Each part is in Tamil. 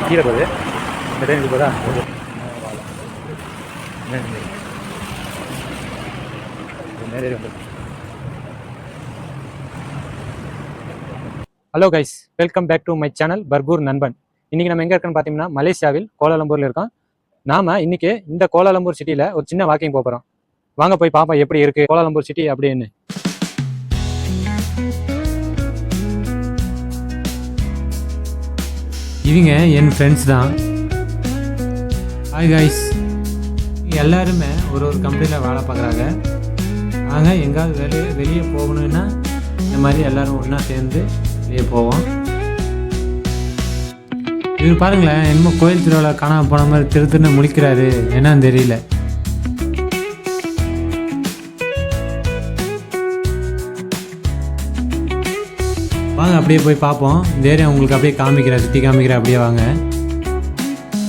கீழே போகுது இந்த ட்ரெயின் போதா. Hello guys, welcome back to my channel Bargur நண்பன். இன்றைக்கி நம்ம எங்கே இருக்கோன்னு பார்த்தீங்கன்னா மலேசியாவில் கோலாலம்பூரில் இருக்கோம். நாம் இன்றைக்கி இந்த கோலாலம்பூர் சிட்டியில் ஒரு சின்ன வாக்கிங் போகிறோம். வாங்க போய் பார்ப்போம் எப்படி இருக்குது கோலாலம்பூர் சிட்டி அப்படின்னு. இவங்க என் ஃப்ரெண்ட்ஸ் தான். ஹாய் கைஸ், எல்லாருமே ஒரு கம்பெனியில் வேலை பார்க்குறாங்க. நாங்கள் எங்காவது வெளியே போகணுன்னா இந்த மாதிரி எல்லோரும் ஒன்றா சேர்ந்து வெளியே போவோம். இவர் பாருங்களேன், என்னமோ கோயில் திருவிழா காணாமல் போன மாதிரி திருன்னு முழிக்கிறாரு, என்னன்னு தெரியல. வாங்க அப்படியே போய் பார்ப்போம். இந்த ஏரியா உங்களுக்கு அப்படியே காமிக்கிறேன், சுற்றி காமிக்கிறேன். அப்படியே வாங்க,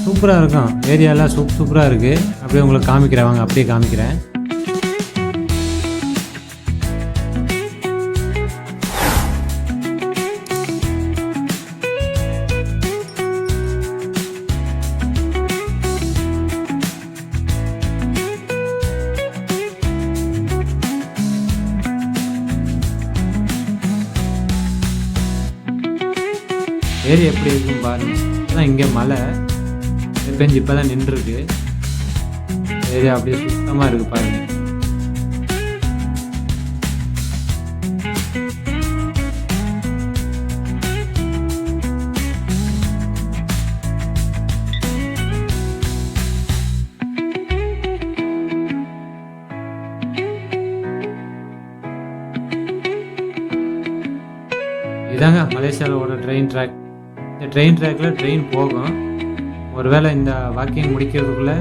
சூப்பராக இருக்கும் ஏரியாலாம், சூப்பராக இருக்குது. அப்படியே உங்களுக்கு காமிக்கிறேன், வாங்க அப்படியே காமிக்கிறேன். ஏரியா எப்படி இருக்கும் பாருங்க. ஆனால் இங்கே மழை பெஞ்சு இப்போ தான் நின்றுருக்கு. ஏரியா அப்படியே சுத்தமாக இருக்குது பாருங்க. இதாங்க மலேசியாவில் ஓட ட்ரெயின் ட்ராக். இந்த ட்ரெயின் ட்ராக்கில் ட்ரெயின் போகும். ஒருவேளை இந்த வாக்கிங் முடிக்கிறதுக்குள்ளே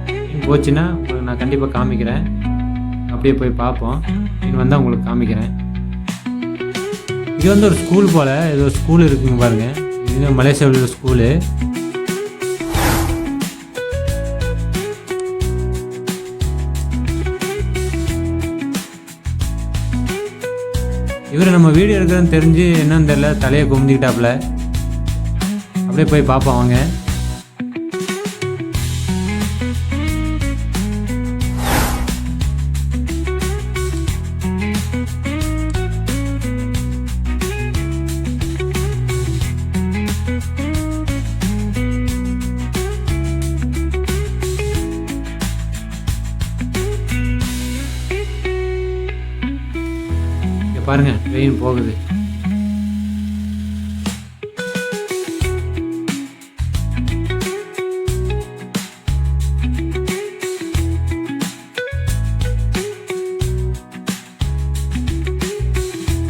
ட்ரெயின் போச்சுன்னா உங்களுக்கு நான் கண்டிப்பாக காமிக்கிறேன். அப்படியே போய் பார்ப்போம். ட்ரெயின் வந்தால் உங்களுக்கு காமிக்கிறேன். இது வந்து ஒரு ஸ்கூல் போல், ஏதோ ஸ்கூல் இருக்குங்க பாருங்கள். இது மலேசியாவில் உள்ள ஸ்கூலு. இவர் நம்ம வீடியோ எடுக்கிறதுன்னு தெரிஞ்சு என்னன்னு தெரியல, தலையை கும்பிட்டுக்கிட்டாப்புல. அப்படியே போய் பார்ப்போம் வாங்க. பாருங்க ட்ரெயின் போகுது.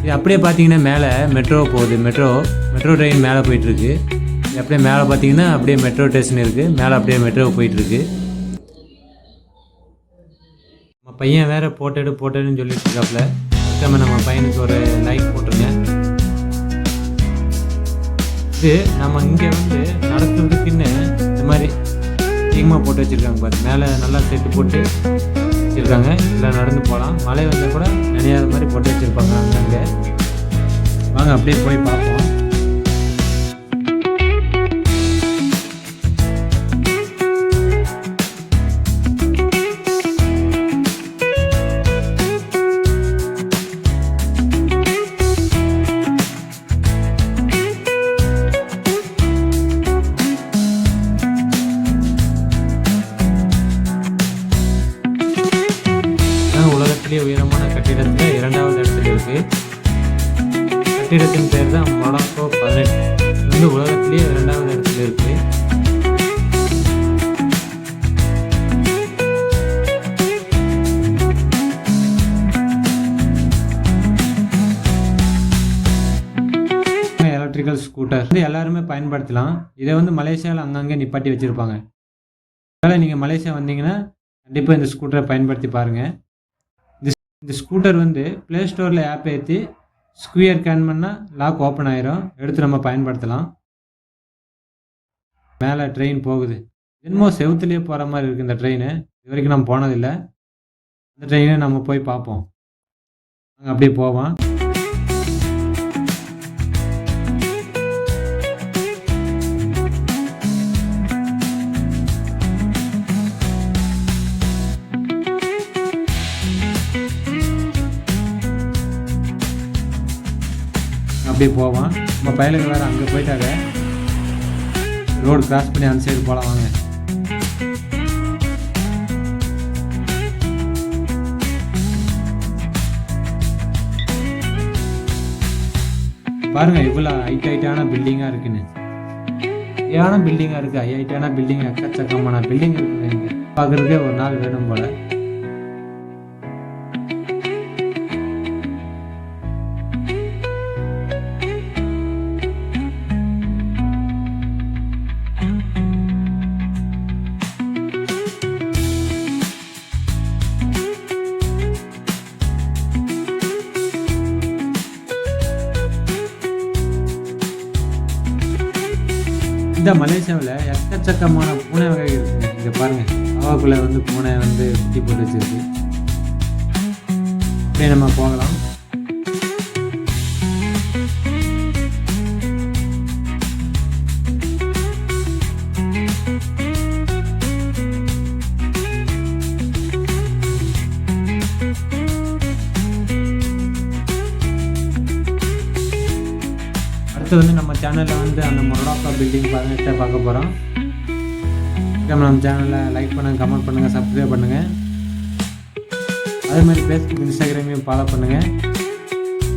இது அப்படியே பார்த்தீங்கன்னா மேலே மெட்ரோ போகுது. மெட்ரோ ட்ரெயின் மேலே போயிட்டுருக்கு. இது அப்படியே மேலே பார்த்தீங்கன்னா அப்படியே மெட்ரோ ஸ்டேஷன் இருக்குது. மேலே அப்படியே மெட்ரோ போயிட்டுருக்கு. நம்ம பையன் வேறு போட்டோன்னு சொல்லிட்டு இருக்காப்புல. நம்ம பையனுக்கு ஒரு லைக் போட்டுருங்க. இது நம்ம இங்கே வந்து நடக்கிறதுக்குன்னு இந்த மாதிரி அதிகமாக போட்டு வச்சுருக்காங்க பாரு. மேலே நல்லா செட்டு போட்டு வச்சுருக்காங்க. இதில் நடந்து போகலாம். மழை வந்தால் கூட நினையாத மாதிரி போட்டு வச்சுருப்பாங்க அங்கங்கே. வாங்க அப்படியே போய் பார்ப்போம். உயரமான கட்டிடத்தில் 2வது இடத்துல இருக்கு. கட்டிடத்தின் பேர் தான் மொனாக்கோ 18. வந்து உலகத்திலேயே 2வது இடத்துல இருக்கு. எலக்ட்ரிக்கல் ஸ்கூட்டர் வந்து எல்லாருமே பயன்படுத்தலாம். இதை வந்து மலேசியாவில் அங்கங்கே நிப்பாட்டி வச்சுருப்பாங்க. அதனால் நீங்கள் மலேசியா வந்தீங்கன்னா கண்டிப்பாக இந்த ஸ்கூட்டரை பயன்படுத்தி பாருங்கள். இந்த ஸ்கூட்டர் வந்து ப்ளே ஸ்டோரில் ஆப் ஏற்றி ஸ்குயர் கேன் பண்ணால் லாக் ஓப்பன் ஆயிரும். எடுத்து நம்ம பயன்படுத்தலாம். மேலே ட்ரெயின் போகுது. என்னமோ செவுத்துலேயே போகிற மாதிரி இருக்குது இந்த ட்ரெயின். இது வரைக்கும் நம்ம போனதில்லை. இந்த ட்ரெயினை நம்ம போய் பார்ப்போம். நாங்கள் அப்படியே போவோம். அப்படியே போவோம். நம்ம பயலுக்கு வேறு அங்கே போயிட்டாங்க. ரோடு கிராஸ் பண்ணி அந்த சைடு போகலாம் வாங்க. பாருங்க இவ்வளோ ஹைட்டான பில்டிங்காக இருக்குன்னு. ஹைட்டான பில்டிங்காக இருக்குது. ஹைட்டான பில்டிங், எக்கச்சக்கமான பில்டிங் இருக்குங்க. இங்கே பார்க்குறதுக்கே ஒரு நாள் வேணும் போல. இந்த மலேசியாவில் எக்கச்சக்கமான பூனை வகை இருக்குங்க. இங்கே பாருங்கள், ஹவாக்குள்ளே வந்து பூனை வந்து குட்டி போட்டு வச்சிருக்கு. அப்படியே நம்ம போகலாம். அடுத்து வந்து நம்ம சேனலில் வந்து அந்த மொரடாக்கா பில்டிங் பார்க்க போகிறோம். நம்ம சேனலை லைக் பண்ணுங்கள், கமெண்ட் பண்ணுங்கள், சப்ஸ்கிரைப் பண்ணுங்கள். அதே மாதிரி ஃபேஸ்புக், இன்ஸ்டாகிராமையும் ஃபாலோ பண்ணுங்கள்.